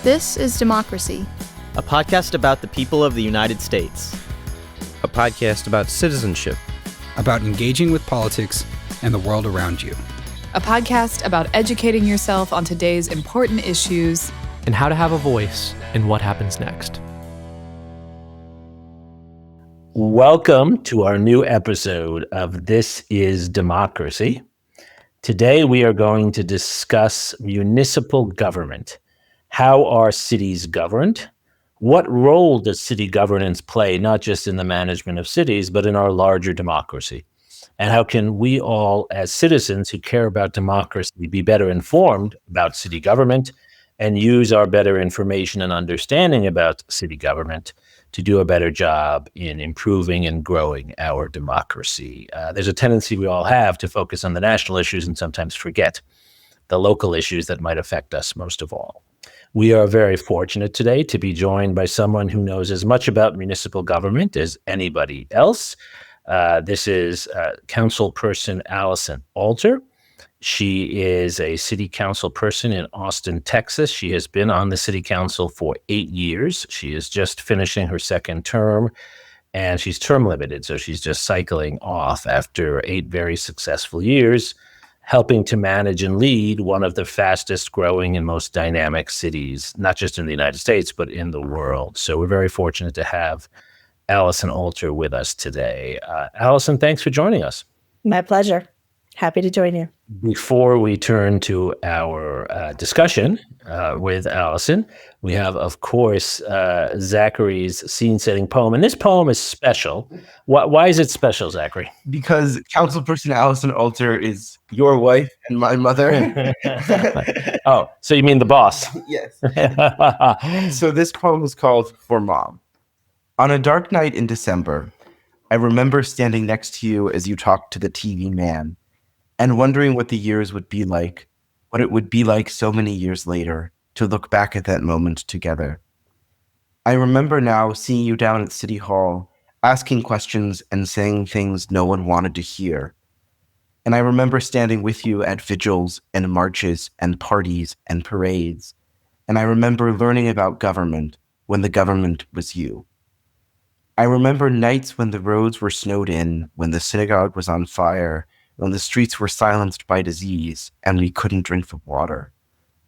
This is Democracy, a podcast about the people of the United States. A podcast about citizenship, about engaging with politics and the world around you. A podcast about educating yourself on today's important issues and how to have a voice in what happens next. Welcome to our new episode of This is Democracy. Today we are going to discuss municipal government. How are cities governed? What role does city governance play, not just in the management of cities, but in our larger democracy? And how can we all, as citizens who care about democracy, be better informed about city government and use our better information and understanding about city government to do a better job in improving and growing our democracy? There's a tendency we all have to focus on the national issues and sometimes forget the local issues that might affect us most of all. We are very fortunate today to be joined by someone who knows as much about municipal government as anybody else. This is Councilperson Alison Alter. She is a city council person in Austin, Texas. She has been on the city council for 8 years. She is just finishing her second term, and she's term limited, so she's just cycling off after 8 very successful years, helping to manage and lead one of the fastest growing and most dynamic cities, not just in the United States, but in the world. So we're very fortunate to have Alison Alter with us today. Alison, thanks for joining us. My pleasure. Happy to join you. Before we turn to our discussion with Alison, we have, of course, Zachary's scene-setting poem. And this poem is special. Why is it special, Zachary? Because Councilperson Alison Alter is your wife and my mother. Oh, so you mean the boss? Yes. So this poem is called For Mom. On a dark night in December, I remember standing next to you as you talked to the TV man, and wondering what the years would be like, what it would be like so many years later to look back at that moment together. I remember now seeing you down at City Hall, asking questions and saying things no one wanted to hear. And I remember standing with you at vigils and marches and parties and parades. And I remember learning about government when the government was you. I remember nights when the roads were snowed in, when the synagogue was on fire, when the streets were silenced by disease and we couldn't drink the water.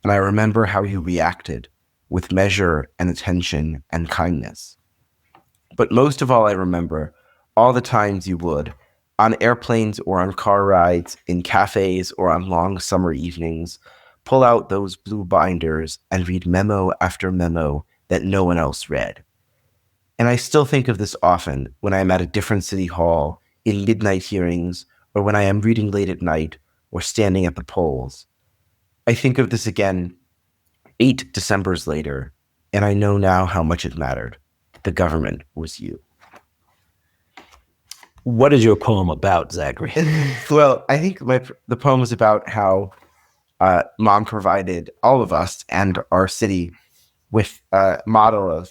And I remember how you reacted with measure and attention and kindness. But most of all, I remember all the times you would, on airplanes or on car rides, in cafes or on long summer evenings, pull out those blue binders and read memo after memo that no one else read. And I still think of this often when I'm at a different city hall, in midnight hearings, or when I am reading late at night or standing at the polls. I think of this again 8 Decembers later, and I know now how much it mattered. The government was you. What is your poem about, Zachary? Well, I think the poem is about how Mom provided all of us and our city with a model of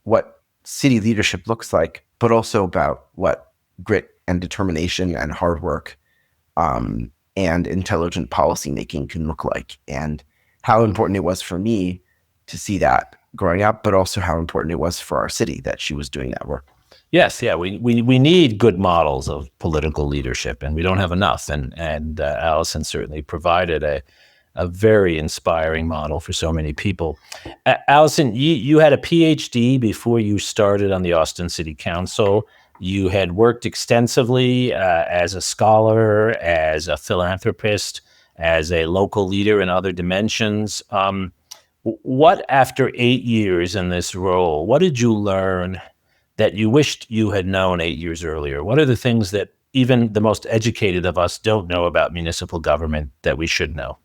what city leadership looks like, but also about what grit and determination and hard work and intelligent policymaking can look like, and how important it was for me to see that growing up, but also how important it was for our city that she was doing that work. Yes, yeah, we need good models of political leadership, and we don't have enough. And Alison certainly provided a very inspiring model for so many people. Alison, you had a PhD before you started on the Austin City Council. You had worked extensively as a scholar, as a philanthropist, as a local leader in other dimensions. What, after 8 years in this role, what did you learn that you wished you had known 8 years earlier? What are the things that even the most educated of us don't know about municipal government that we should know?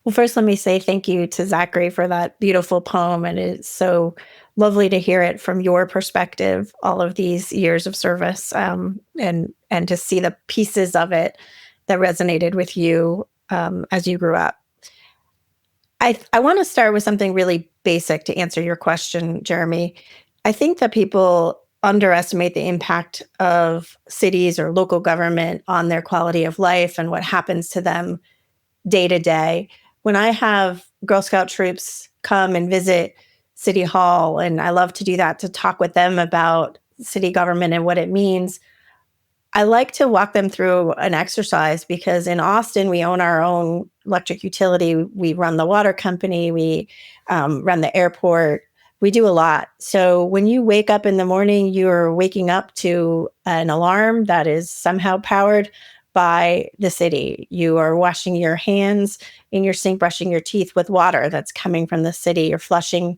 Well, first, let me say thank you to Zachary for that beautiful poem. And it's so lovely to hear it from your perspective, all of these years of service, and to see the pieces of it that resonated with you as you grew up. I want to start with something really basic to answer your question, Jeremy. I think that people underestimate the impact of cities or local government on their quality of life and what happens to them day to day. When I have Girl Scout troops come and visit City Hall, and I love to do that to talk with them about city government and what it means. I like to walk them through an exercise because in Austin, we own our own electric utility. We run the water company. We run the airport. We do a lot. So when you wake up in the morning, you're waking up to an alarm that is somehow powered by the city. You are washing your hands in your sink, brushing your teeth with water that's coming from the city. You're flushing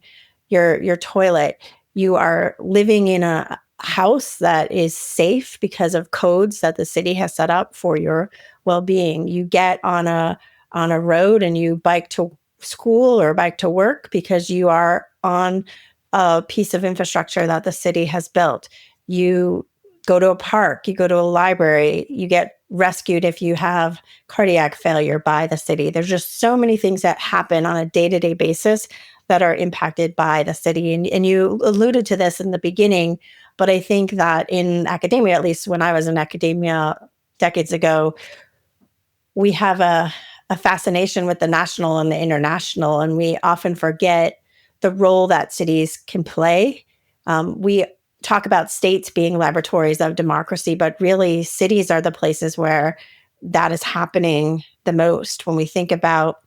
your toilet. You are living in a house that is safe because of codes that the city has set up for your well-being. You get on a road and you bike to school or bike to work because you are on a piece of infrastructure that the city has built. You go to a park, you go to a library, you get rescued if you have cardiac failure by the city. There's just so many things that happen on a day-to-day basis that are impacted by the city. And you alluded to this in the beginning, but I think that in academia, at least when I was in academia decades ago, we have a fascination with the national and the international, and we often forget the role that cities can play. We talk about states being laboratories of democracy, but really cities are the places where that is happening the most. When we think about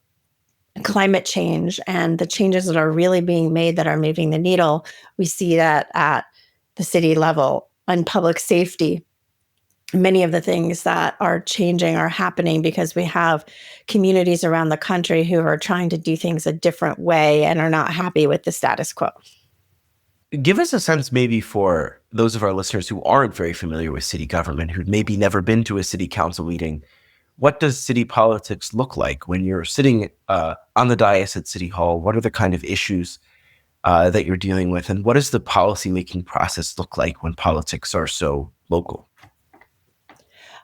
climate change and the changes that are really being made that are moving the needle, we see that at the city level. On public safety, many of the things that are changing are happening because we have communities around the country who are trying to do things a different way and are not happy with the status quo. Give us a sense maybe for those of our listeners who aren't very familiar with city government, who'd maybe never been to a city council meeting. What does city politics look like when you're sitting on the dais at City Hall? What are the kind of issues that you're dealing with? And what does the policymaking process look like when politics are so local?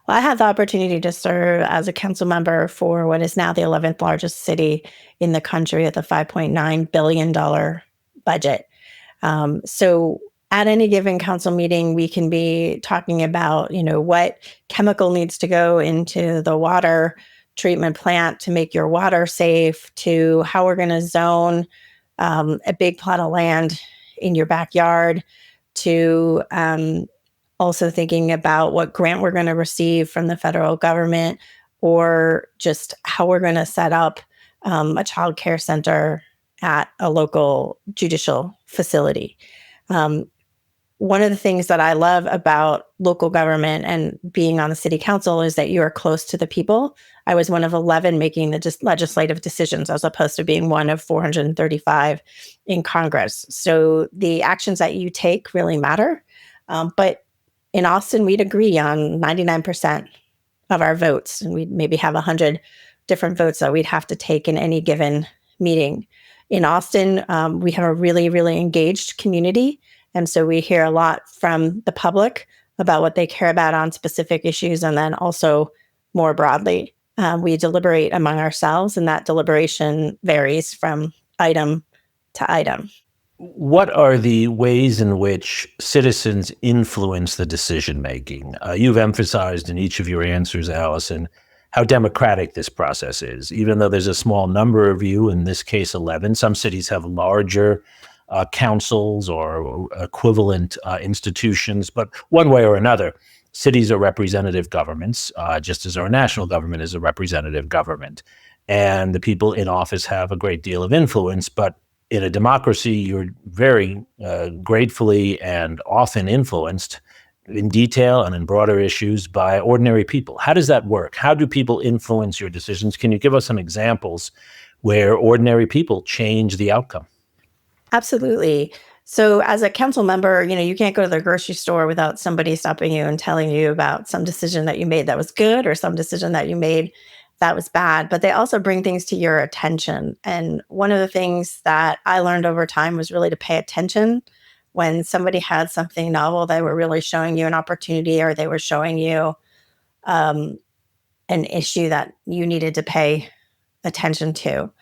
Well, I had the opportunity to serve as a council member for what is now the 11th largest city in the country with a $5.9 billion budget. So at any given council meeting, we can be talking about, what chemical needs to go into the water treatment plant to make your water safe, to how we're going to zone a big plot of land in your backyard, to also thinking about what grant we're going to receive from the federal government, or just how we're going to set up a child care center at a local judicial facility. One of the things that I love about local government and being on the city council is that you are close to the people. I was one of 11 making the legislative decisions as opposed to being one of 435 in Congress. So the actions that you take really matter. But in Austin, we'd agree on 99% of our votes, and we'd maybe have 100 different votes that we'd have to take in any given meeting. In Austin, we have a really, really engaged community. And so we hear a lot from the public about what they care about on specific issues. And then also more broadly, we deliberate among ourselves, and that deliberation varies from item to item. What are the ways in which citizens influence the decision-making? You've emphasized in each of your answers, Alison, how democratic this process is. Even though there's a small number of you, in this case 11, some cities have larger councils or equivalent institutions, but one way or another, cities are representative governments, just as our national government is a representative government. And the people in office have a great deal of influence, but in a democracy, you're very gratefully and often influenced in detail and in broader issues by ordinary people. How does that work? How do people influence your decisions? Can you give us some examples where ordinary people change the outcome? Absolutely. So as a council member, you can't go to the grocery store without somebody stopping you and telling you about some decision that you made that was good or some decision that you made that was bad. But they also bring things to your attention. And one of the things that I learned over time was really to pay attention when somebody had something novel. They were really showing you an opportunity, or they were showing you an issue that you needed to pay attention to.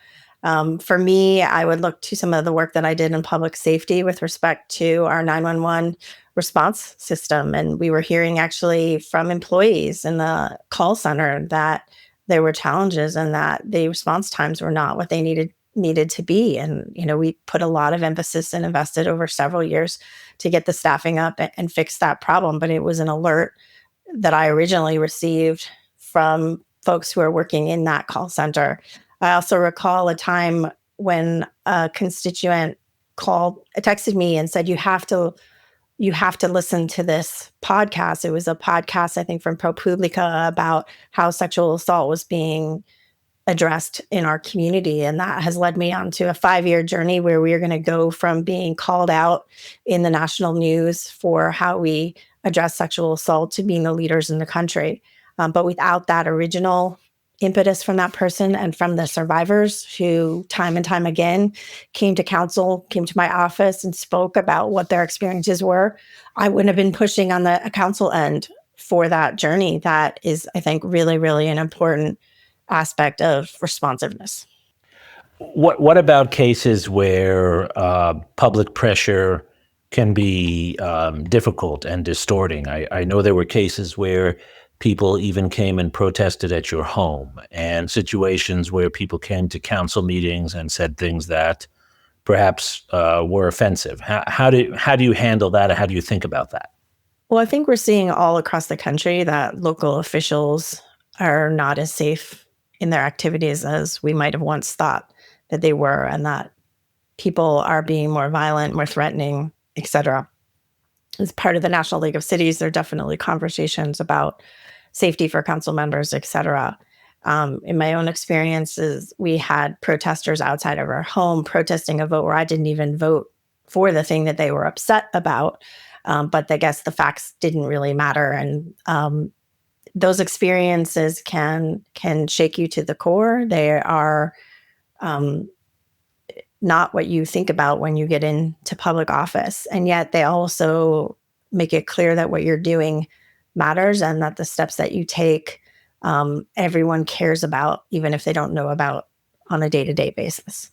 For me, I would look to some of the work that I did in public safety with respect to our 911 response system. And we were hearing actually from employees in the call center that there were challenges and that the response times were not what they needed needed to be. And, we put a lot of emphasis and invested over several years to get the staffing up and fix that problem. But it was an alert that I originally received from folks who are working in that call center. I also recall a time when a constituent texted me and said, you have to listen to this podcast. It was a podcast, I think, from ProPublica about how sexual assault was being addressed in our community. And that has led me on to a 5-year journey where we are going to go from being called out in the national news for how we address sexual assault to being the leaders in the country. But without that original impetus from that person and from the survivors who time and time again came to my office and spoke about what their experiences were, I wouldn't have been pushing on the council end for that journey. That is, I think, really, really an important aspect of responsiveness. What about cases where public pressure can be difficult and distorting? I know there were cases where people even came and protested at your home, and situations where people came to council meetings and said things that perhaps were offensive. How do you handle that, and how do you think about that? Well, I think we're seeing all across the country that local officials are not as safe in their activities as we might have once thought that they were, and that people are being more violent, more threatening, et cetera. As part of the National League of Cities, there are definitely conversations about safety for council members, et cetera. In my own experiences, we had protesters outside of our home protesting a vote where I didn't even vote for the thing that they were upset about. But I guess the facts didn't really matter. And those experiences can shake you to the core. They are not what you think about when you get into public office. And yet they also make it clear that what you're doing matters and that the steps that you take, everyone cares about, even if they don't know about on a day-to-day basis.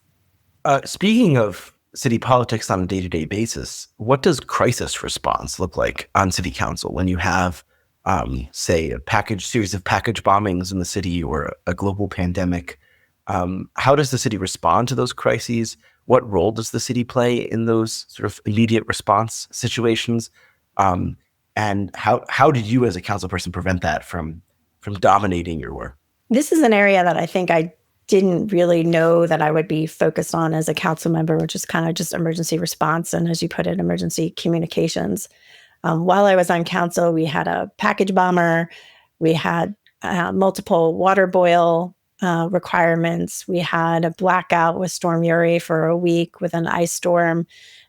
Speaking of city politics on a day-to-day basis, what does crisis response look like on city council when you have, say, a series of package bombings in the city or a global pandemic? How does the city respond to those crises? What role does the city play in those sort of immediate response situations? And how did you as a council person prevent that from dominating your work? This is an area that I think I didn't really know that I would be focused on as a council member, which is kind of just emergency response and, as you put it, emergency communications. While I was on council, we had a package bomber, we had multiple water boil requirements, we had a blackout with Storm Uri for a week with an ice storm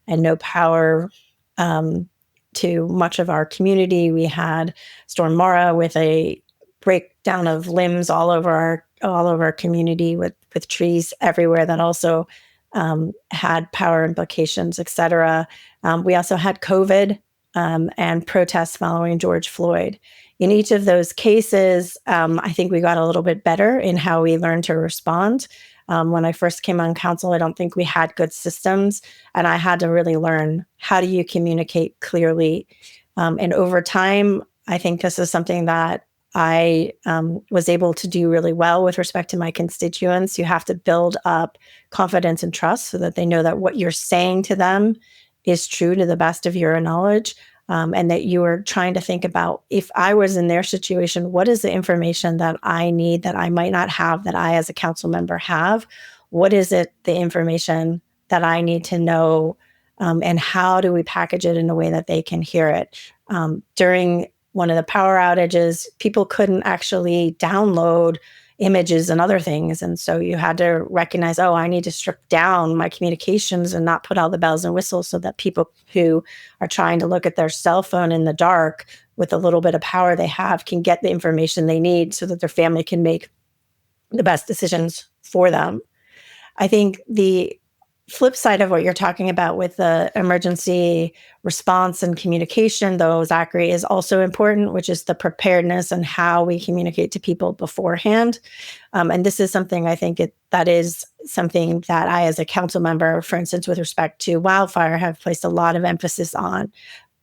and no power to much of our community. We had Storm Mara with a breakdown of limbs all over our community with trees everywhere that also had power implications, et cetera. We also had COVID and protests following George Floyd. In each of those cases, I think we got a little bit better in how we learned to respond. When I first came on council, I don't think we had good systems, and I had to really learn, how do you communicate clearly? And over time, I think this is something that I was able to do really well with respect to my constituents. You have to build up confidence and trust so that they know that what you're saying to them is true to the best of your knowledge, and that you are trying to think about, if I was in their situation, what is the information that I need that I might not have, that I as a council member have? What is it, the information that I need to know, and how do we package it in a way that they can hear it? During one of the power outages, people couldn't actually download images and other things. And so you had to recognize, I need to strip down my communications and not put all the bells and whistles so that people who are trying to look at their cell phone in the dark with a little bit of power they have can get the information they need so that their family can make the best decisions for them. I think the flip side of what you're talking about with the emergency response and communication, though, Zachary, is also important, which is the preparedness and how we communicate to people beforehand. And this is something I think that is something that I, as a council member, for instance, with respect to wildfire, have placed a lot of emphasis on.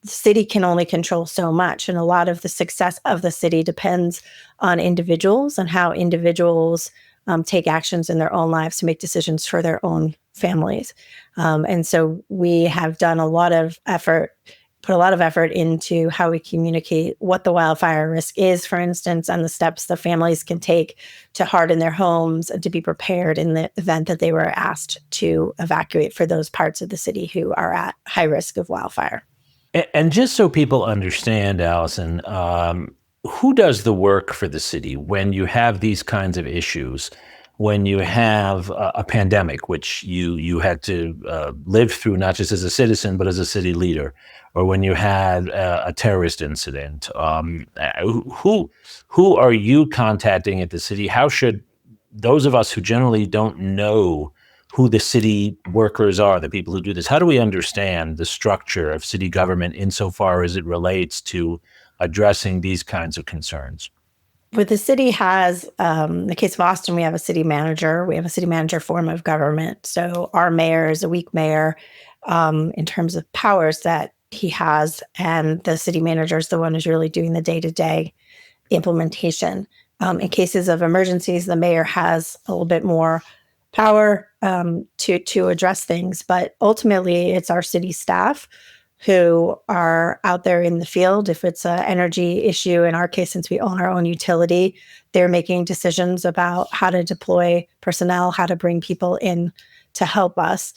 The city can only control so much, and a lot of the success of the city depends on individuals and how individuals take actions in their own lives, to make decisions for their own families. And so we have done put a lot of effort into how we communicate what the wildfire risk is, for instance, and the steps the families can take to harden their homes and to be prepared in the event that they were asked to evacuate for those parts of the city who are at high risk of wildfire. And just so people understand, Alison, who does the work for the city when you have these kinds of issues? When you have a pandemic, which you had to live through, not just as a citizen, but as a city leader, or when you had a terrorist incident, who are you contacting at the city? How should those of us who generally don't know who the city workers are, the people who do this, how do we understand the structure of city government insofar as it relates to addressing these kinds of concerns? What the city has, in the case of Austin, we have a city manager. We have a city manager form of government. So our mayor is a weak mayor in terms of powers that he has, and the city manager is the one who's really doing the day-to-day implementation. In cases of emergencies, the mayor has a little bit more power to address things, but ultimately it's our city staff who are out there in the field. If it's an energy issue, in our case, since we own our own utility, they're making decisions about how to deploy personnel, how to bring people in to help us.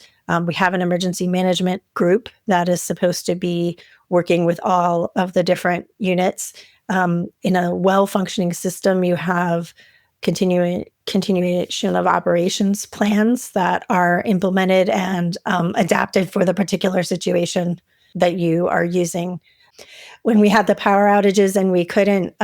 We have an emergency management group that is supposed to be working with all of the different units. In a well-functioning system, you have continuation of operations plans that are implemented and adapted for the particular situation that you are using. When we had the power outages and we couldn't,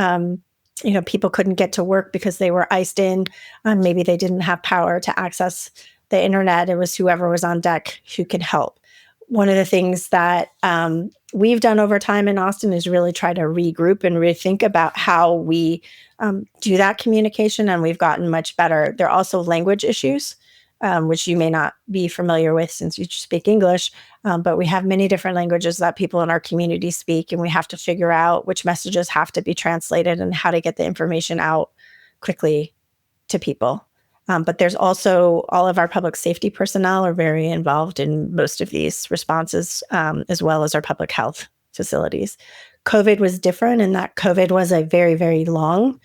people couldn't get to work because they were iced in, maybe they didn't have power to access the internet. It was whoever was on deck who could help. One of the things that we've done over time in Austin is really try to regroup and rethink about how we do that communication, and we've gotten much better. There are also language issues, which you may not be familiar with since you speak English, but we have many different languages that people in our community speak, and we have to figure out which messages have to be translated and how to get the information out quickly to people. But there's also all of our public safety personnel are very involved in most of these responses, as well as our public health facilities. COVID was different in that COVID was a very, very long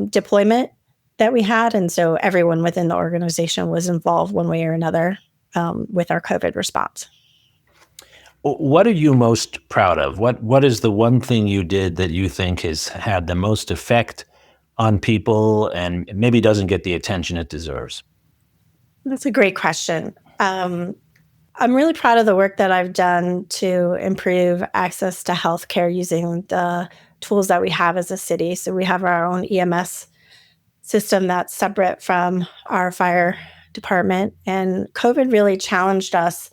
deployment that we had. And so everyone within the organization was involved one way or another with our COVID response. What are you most proud of? What is the one thing you did that you think has had the most effect on people and maybe doesn't get the attention it deserves? That's a great question. I'm really proud of the work that I've done to improve access to healthcare using the tools that we have as a city. So we have our own EMS system that's separate from our fire department. And COVID really challenged us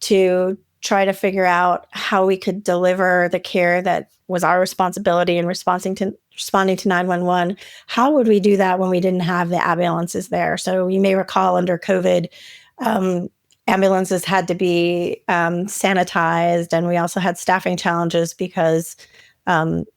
to try to figure out how we could deliver the care that was our responsibility in responding to 911. How would we do that when we didn't have the ambulances there? So you may recall under COVID, ambulances had to be sanitized, and we also had staffing challenges because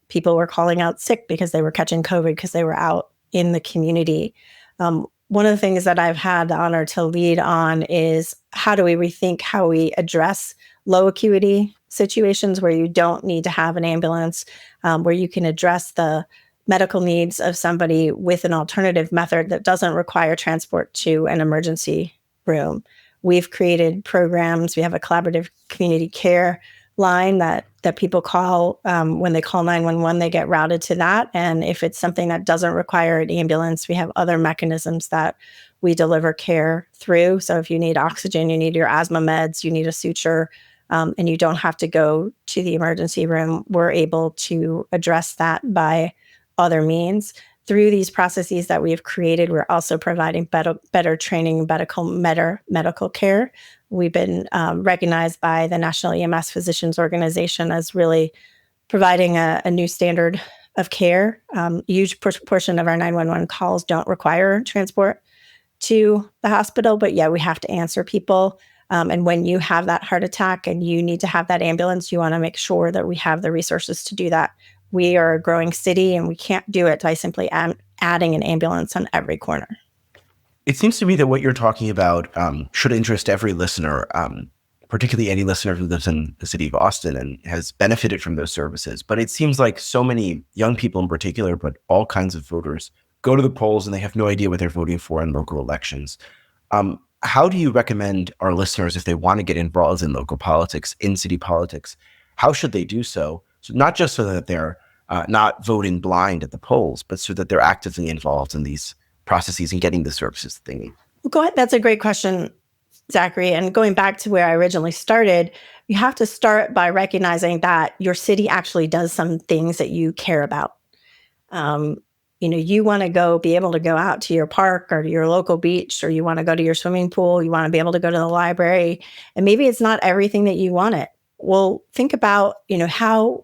people were calling out sick because they were catching COVID because they were out in the community. One of the things that I've had the honor to lead on is how do we rethink how we address low acuity situations where you don't need to have an ambulance, where you can address the medical needs of somebody with an alternative method that doesn't require transport to an emergency room. We've created programs. We have a collaborative community care line that people call when they call 911, they get routed to that. And if it's something that doesn't require an ambulance, we have other mechanisms that we deliver care through. So if you need oxygen, you need your asthma meds, you need a suture, and you don't have to go to the emergency room, we're able to address that by other means. Through these processes that we've created, we're also providing better training in medical care. We've been recognized by the National EMS Physicians Organization as really providing a new standard of care. A huge portion of our 911 calls don't require transport to the hospital, but yeah, we have to answer people. And when you have that heart attack and you need to have that ambulance, you want to make sure that we have the resources to do that. We are a growing city and we can't do it by simply adding an ambulance on every corner. It seems to me that what you're talking about should interest every listener, particularly any listener who lives in the city of Austin and has benefited from those services. But it seems like so many young people in particular, but all kinds of voters, go to the polls and they have no idea what they're voting for in local elections. How do you recommend our listeners, if they want to get involved in local politics, in city politics, how should they do so? So not just so that they're not voting blind at the polls, but so that they're actively involved in these processes and getting the services that they need. Well, go ahead. That's a great question, Zachary. And going back to where I originally started, you have to start by recognizing that your city actually does some things that you care about. You want to be able to go out to your park or to your local beach, or you want to go to your swimming pool. You want to be able to go to the library. And maybe it's not everything that you want it. Well, think about, how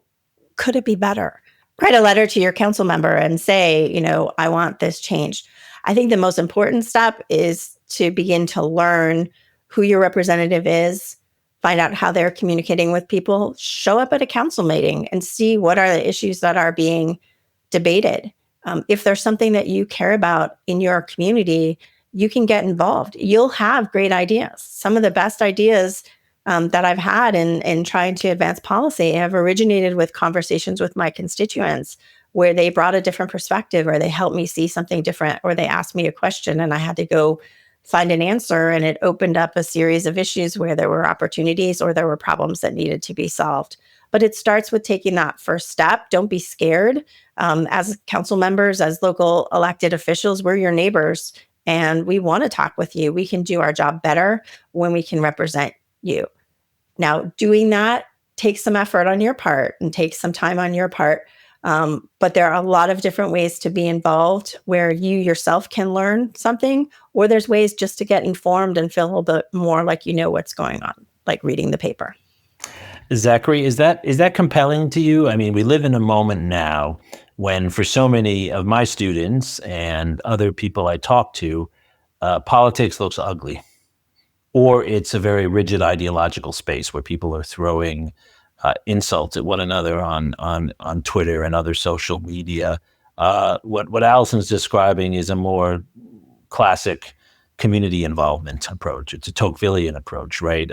could it be better? Write a letter to your council member and say, I want this changed. I think the most important step is to begin to learn who your representative is, find out how they're communicating with people, show up at a council meeting and see what are the issues that are being debated. If there's something that you care about in your community, you can get involved. You'll have great ideas. Some of the best ideas that I've had in trying to advance policy have originated with conversations with my constituents, where they brought a different perspective, or they helped me see something different, or they asked me a question and I had to go find an answer, and it opened up a series of issues where there were opportunities or there were problems that needed to be solved. But it starts with taking that first step. Don't be scared. As council members, as local elected officials, we're your neighbors and we want to talk with you. We can do our job better when we can represent you. Now, doing that takes some effort on your part and takes some time on your part. But there are a lot of different ways to be involved where you yourself can learn something, or there's ways just to get informed and feel a little bit more like you know what's going on, like reading the paper. Zachary, is that compelling to you? I mean, we live in a moment now when, for so many of my students and other people I talk to, politics looks ugly, or it's a very rigid ideological space where people are throwing insults at one another on Twitter and other social media. What Alison's describing is a more classic community involvement approach. It's a Tocquevillian approach, right?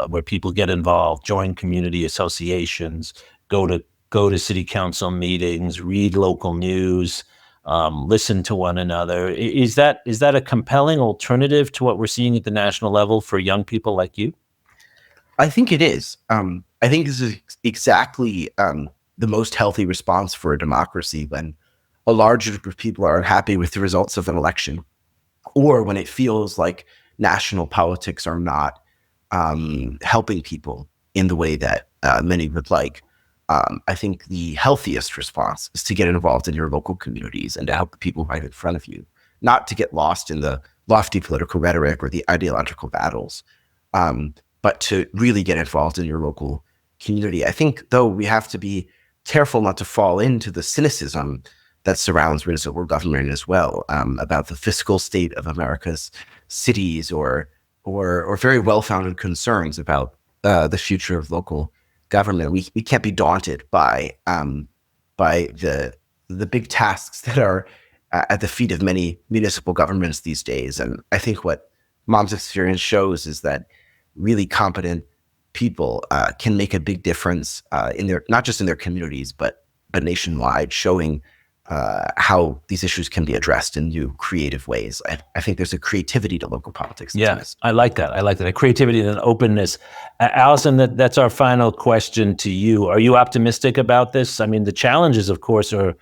Where people get involved, join community associations, go to city council meetings, read local news, listen to one another. Is that a compelling alternative to what we're seeing at the national level for young people like you? I think it is. I think this is exactly the most healthy response for a democracy, when a large group of people are unhappy with the results of an election, or when it feels like national politics are not helping people in the way that many would like. I think the healthiest response is to get involved in your local communities and to help the people right in front of you, not to get lost in the lofty political rhetoric or the ideological battles, but to really get involved in your local community. I think, though, we have to be careful not to fall into the cynicism that surrounds municipal government as well, about the fiscal state of America's cities, or very well-founded concerns about the future of local government. We can't be daunted by the big tasks that are at the feet of many municipal governments these days. And I think what Mom's experience shows is that really competent people can make a big difference in their, not just in their communities, but nationwide, showing how these issues can be addressed in new creative ways. I think there's a creativity to local politics. Yes, I like that. A creativity and an openness. Alison, that's our final question to you. Are you optimistic about this? I mean, the challenges, of course, are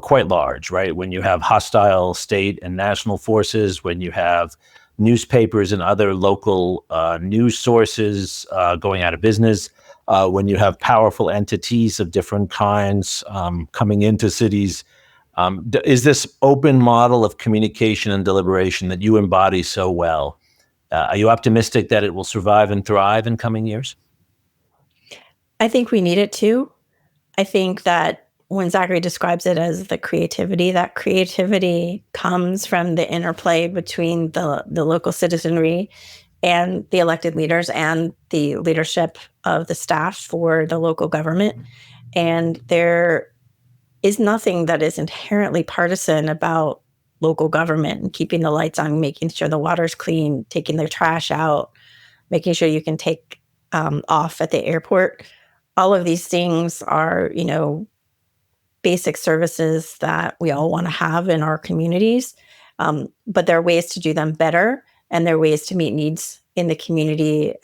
quite large, right? When you have hostile state and national forces, when you have newspapers and other local news sources going out of business, when you have powerful entities of different kinds coming into cities. Is this open model of communication and deliberation that you embody so well, are you optimistic that it will survive and thrive in coming years? I think we need it to. I think that when Zachary describes it as the creativity, that creativity comes from the interplay between the local citizenry and the elected leaders and the leadership of the staff for the local government. And there is nothing that is inherently partisan about local government and keeping the lights on, making sure the water's clean, taking their trash out, making sure you can take off at the airport. All of these things are, basic services that we all want to have in our communities. But there are ways to do them better, and there are ways to meet needs in the community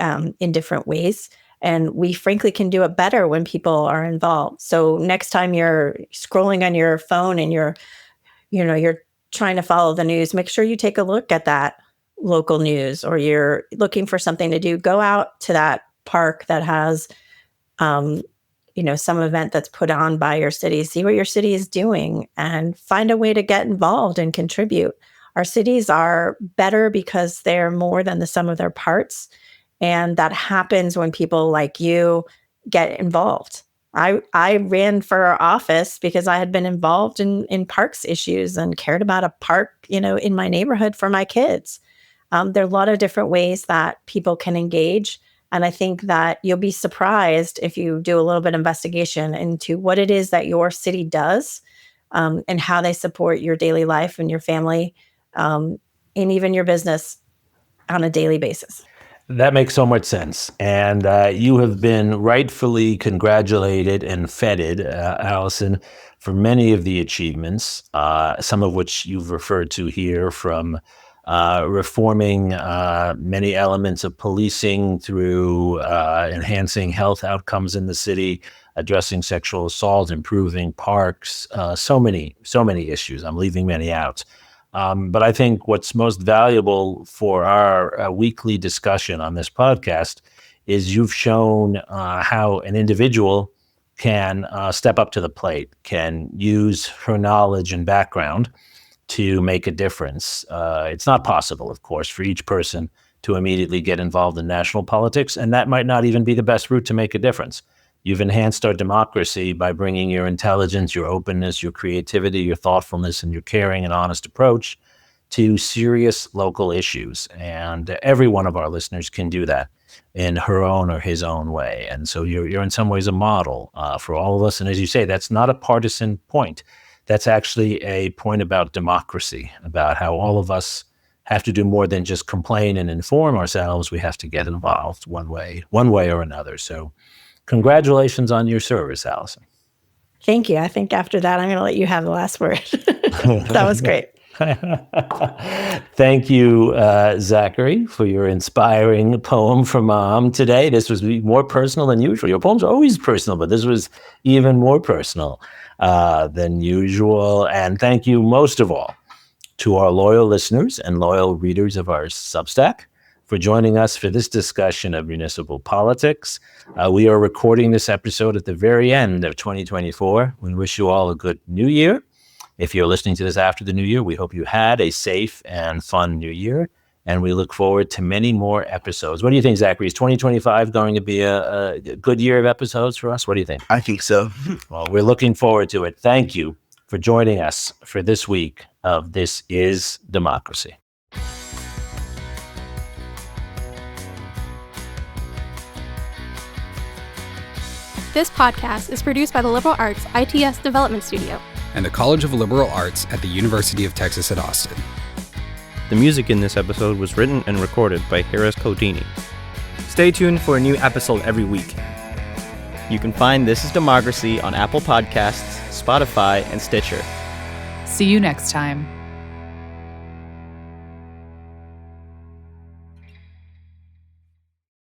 in different ways. And we frankly can do it better when people are involved. So next time you're scrolling on your phone and you're trying to follow the news, make sure you take a look at that local news, or you're looking for something to do, go out to that park that has, some event that's put on by your city, see what your city is doing and find a way to get involved and contribute. Our cities are better because they're more than the sum of their parts. And that happens when people like you get involved. I ran for office because I had been involved in parks issues and cared about a park, in my neighborhood for my kids. There are a lot of different ways that people can engage. And I think that you'll be surprised if you do a little bit of investigation into what it is that your city does and how they support your daily life and your family and even your business on a daily basis. That makes so much sense. And you have been rightfully congratulated and feted, Alison, for many of the achievements, some of which you've referred to here, from reforming many elements of policing through enhancing health outcomes in the city, addressing sexual assault, improving parks, so many issues. I'm leaving many out. But I think what's most valuable for our weekly discussion on this podcast is you've shown how an individual can step up to the plate, can use her knowledge and background to make a difference. It's not possible, of course, for each person to immediately get involved in national politics, and that might not even be the best route to make a difference. You've enhanced our democracy by bringing your intelligence, your openness, your creativity, your thoughtfulness, and your caring and honest approach to serious local issues. And every one of our listeners can do that in her own or his own way. And so you're in some ways a model for all of us. And as you say, that's not a partisan point. That's actually a point about democracy, about how all of us have to do more than just complain and inform ourselves. We have to get involved one way or another. So congratulations on your service, Alison. Thank you. I think after that, I'm going to let you have the last word. That was great. Thank you, Zachary, for your inspiring poem for Mom today. This was more personal than usual. Your poems are always personal, but this was even more personal than usual. And thank you most of all to our loyal listeners and loyal readers of our Substack for joining us for this discussion of municipal politics. We are recording this episode at the very end of 2024. We wish you all a good new year. If you're listening to this after the new year, we hope you had a safe and fun new year, and we look forward to many more episodes. What do you think, Zachary? Is 2025 going to be a good year of episodes for us? What do you think? I think so. Well, we're looking forward to it. Thank you for joining us for this week of This Is Democracy. This podcast is produced by the Liberal Arts ITS Development Studio and the College of Liberal Arts at the University of Texas at Austin. The music in this episode was written and recorded by Harris Codini. Stay tuned for a new episode every week. You can find This Is Democracy on Apple Podcasts, Spotify, and Stitcher. See you next time.